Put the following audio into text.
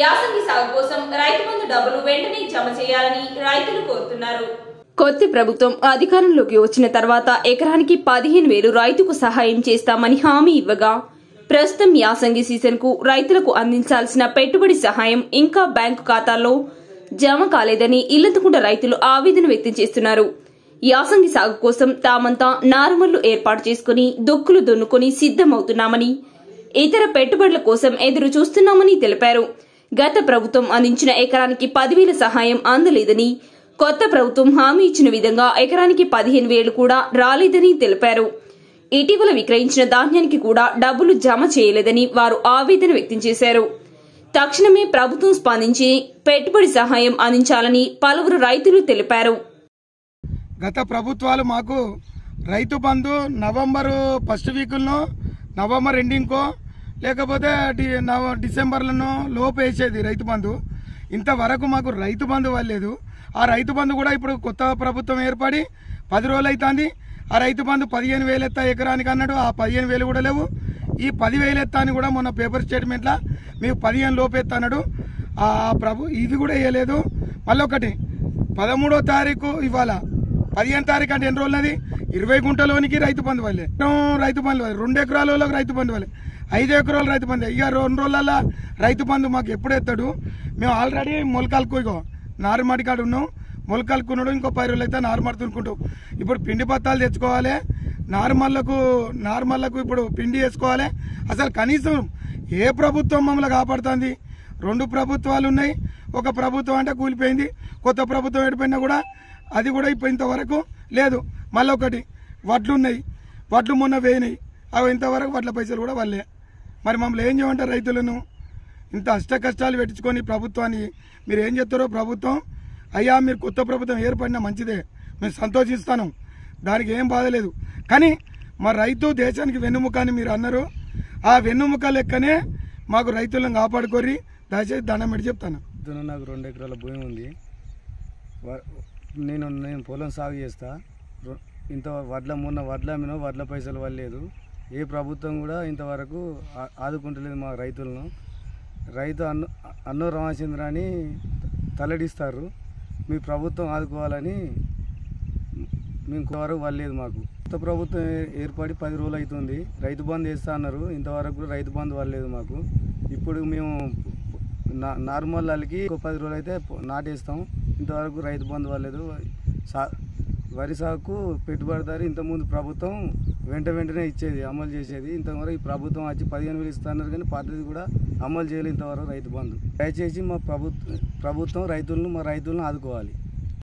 యాసంగి సాగు కోసం రైతు బంధు డబ్బులు వెంటనే జమ చేయాలని రైతులు కోరుతున్నారు. కొత్త ప్రభుత్వం అధికారంలోకి వచ్చిన తర్వాత ఎకరానికి 15,000 రైతుకు సహాయం చేస్తామని హామీ ఇవ్వగా ప్రస్తుతం యాసంగి సీజన్ కు రైతులకు అందించాల్సిన పెట్టుబడి సహాయం ఇంకా బ్యాంకు ఖాతాల్లో జమ కాలేదని ఇల్లంతకుంట రైతులు ఆవేదన వ్యక్తం చేస్తున్నారు. యాసంగి సాగు కోసం తామంతా నారుమళ్లు ఏర్పాటు చేసుకుని దొక్కులు దున్నుకుని సిద్దమవుతున్నామని, ఇతర పెట్టుబడుల కోసం ఎదురు చూస్తున్నామని తెలిపారు. గత ప్రభుత్వం అందించిన ఎకరానికి 10,000 సహాయం అందలేదని, కొత్త ప్రభుత్వం హామీ ఇచ్చిన విధంగా ఎకరానికి 15,000 కూడా రాలేదని తెలిపారు. ఇటీవల విక్రయించిన ధాన్యానికి కూడా డబ్బులు జమ చేయలేదని వారు ఆవేదన వ్యక్తం చేశారు. తక్షణమే ప్రభుత్వం స్పందించి పెట్టుబడి సహాయం అందించాలని పలువురు రైతులు తెలిపారు. గత ప్రభుత్వాలు మాకు Rythu Bandhu November first వీకుల్లో, November ఎండింగ్కో లేకపోతే డిసెంబర్లను లోపు వేసేది రైతు బంధు. ఇంతవరకు మాకు రైతు బంధు వాళ్ళలేదు. ఆ రైతు బంధు కూడా ఇప్పుడు కొత్త ప్రభుత్వం ఏర్పడి 10 రోజులు అవుతుంది. ఆ రైతు బంధు 15,000 ఎత్తా ఎకరానికి అన్నాడు. ఆ 15,000 కూడా లేవు. ఈ 10,000 ఎత్తా అని కూడా మొన్న పేపర్ స్టేట్మెంట్లో మీకు 15 లోపు ఎత్తా అన్నాడు. ఇది కూడా వేయలేదు. మళ్ళీ ఒకటి 13వ తారీఖు ఇవాళ 15 తారీఖు అంటే ఎన్ని రోజులది? 20 గుంటలోనికి రైతు బంధు వాళ్ళే, రైతు బంధు వాళ్ళే, 2 ఎకరాల రైతు బంధు వాళ్ళే, 5 ఎకరాల రైతు బంధు. ఇక 2 రోజుల రైతు బంధు మాకు ఎప్పుడు ఎత్తాడు? మేము ఆల్రెడీ మొలకలకు ఇగో నారుమడి కాడ ఉన్నాం. మొలకలుకున్నాడు. ఇంకో 10 రోజులు అయితే నారుమడి తునుకుంటాం. ఇప్పుడు పిండి పత్తాలు తెచ్చుకోవాలి. నార్మల్లకు ఇప్పుడు పిండి వేసుకోవాలి. అసలు కనీసం ఏ ప్రభుత్వం మమ్మల్ని కాపాడుతుంది? 2 ప్రభుత్వాలు ఉన్నాయి. ఒక ప్రభుత్వం అంటే కూలిపోయింది. కొత్త ప్రభుత్వం ఏడిపోయినా కూడా అది కూడా ఇప్పుడు ఇంతవరకు లేదు. మళ్ళీ ఒకటి వడ్లు ఉన్నాయి. వడ్లు మొన్న వేయినాయి. అవి ఇంతవరకు వడ్ల పైసలు కూడా వాళ్ళే. మరి మమ్మల్ని ఏం చేయమంటారు? రైతులను ఇంత అష్ట కష్టాలు పెట్టించుకొని ప్రభుత్వాన్ని మీరు ఏం చెప్తారో? ప్రభుత్వం అయ్యా మీరు కొత్త ప్రభుత్వం ఏర్పడినా మంచిదే, మేము సంతోషిస్తాను, దానికి ఏం బాధలేదు. కానీ మా రైతు దేశానికి వెన్నుముక అని మీరు అన్నారు. ఆ వెన్నుముక లెక్కనే మాకు రైతులను కాపాడుకోరి. దయచేసి దండం పెట్టి చెప్తాను. నాకు 2 ఎకరాల భూమి ఉంది. నేను పొలం సాగు చేస్తా. ఇంత వడ్ల పైసలు వాళ్ళలేదు. ఏ ప్రభుత్వం కూడా ఇంతవరకు ఆదుకుంటలేదు మా రైతులను. రైతు అన్నో రామచంద్ర అని తలడిస్తారు. మీ ప్రభుత్వం ఆదుకోవాలని మేము వరకు వాళ్ళలేదు. మాకు కొత్త ప్రభుత్వం ఏర్పడి 10 రోజులు అవుతుంది. రైతు బంధు వేస్తా అన్నారు. ఇంతవరకు కూడా రైతు బంధు వాళ్ళలేదు మాకు. ఇప్పుడు మేము నార్మల్ వాళ్ళకి 10 రోజులు అయితే నాటేస్తాం. ఇంతవరకు రైతు బంధు వాళ్ళలేదు. వరి సాగుకు పెట్టుబడిదారు ఇంతకుముందు ప్రభుత్వం వెంటనే ఇచ్చేది, అమలు చేసేది. ఇంతవరకు ఈ ప్రభుత్వం వచ్చి 15,000 ఇస్తున్నారు కానీ పాతది కూడా అమలు చేయలేదు ఇంతవరకు రైతు బంధు. దయచేసి మా ప్రభుత్వం మా రైతులను ఆదుకోవాలి.